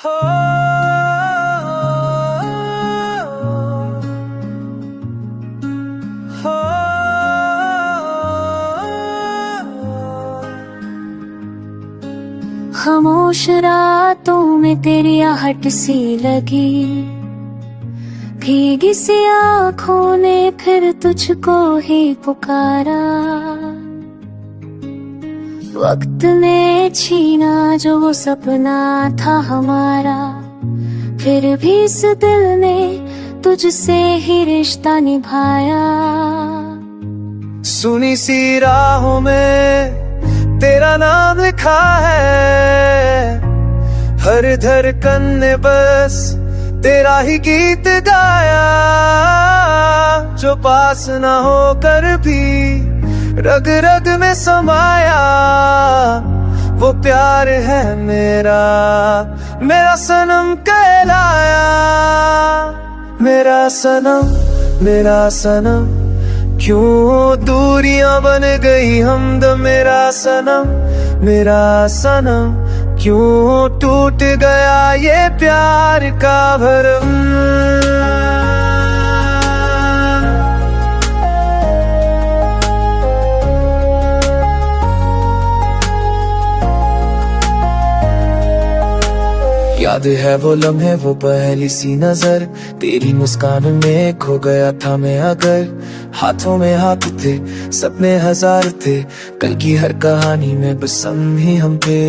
हो हो खामोश रातों में तेरी आहट सी लगी, भीगी सी आँखों ने फिर तुझको ही पुकारा। वक्त ने छीना जो वो सपना था हमारा, फिर भी इस दिल ने तुझसे ही रिश्ता निभाया। सुनी सी राहों में तेरा नाम लिखा है, हर धड़कन ने बस तेरा ही गीत गाया। जो पास ना होकर भी रग रग में समाया, वो प्यार है मेरा, मेरा सनम कहलाया। मेरा सनम, मेरा सनम, क्यों दूरियां बन गई हमदम। मेरा सनम, मेरा सनम, क्यों टूट गया ये प्यार का भरम। याद है वो लम्हे, वो पहली सी नजर, तेरी मुस्कान में खो गया था मैं। अगर हाथों में हाथ थे, सपने हजार थे, कल की हर कहानी में बस हम ही हम थे।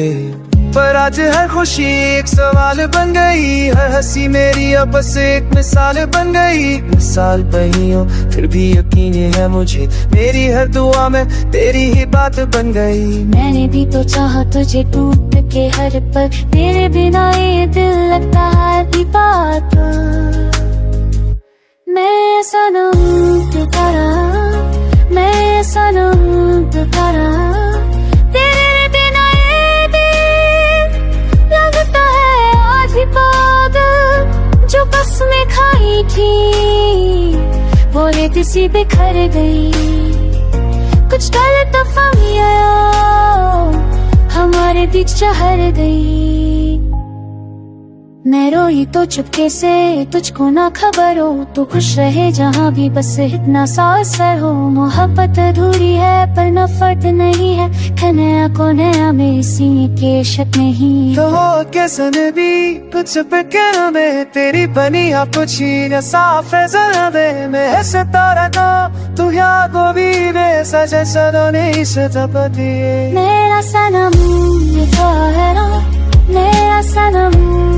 पर आज हर खुशी एक सवाल बन गई, हर हंसी मेरी अब बस एक मिसाल बन गई। मिसाल नहीं हो फिर भी यकीन है मुझे, मेरी हर दुआ में तेरी ही बात बन गई। मैंने भी तो चाहा तुझे टूट के हर पल, तेरे बिना ये दिल लगता है बात। मैं सनम तुकारा, मैं सनम तुकारा, तेरे बिना ये दिल लगता है आज ही पागल। जो बस में खाई थी वो रेत सी बिखर गई, कुछ गलत फहमी आया हमारे बीच चहर गई। मैं रोई तो चुपके से तुझको ना खबर हो, तू खुश रहे जहाँ भी बस इतना सा असर हो। मोहब्बत अधूरी है पर नफरत नहीं है, नया को नया में इसी के शक नहीं। तो हो कैसन भी कुछ पे कहना में, तेरी बनी आप कुछ ही साफ है जरा दे। मैं ऐसे तारा का तू यहाँ को भी बे सजे सदों ने इस तपती। मेरा सनम ये तो है ना, मेरा सनम।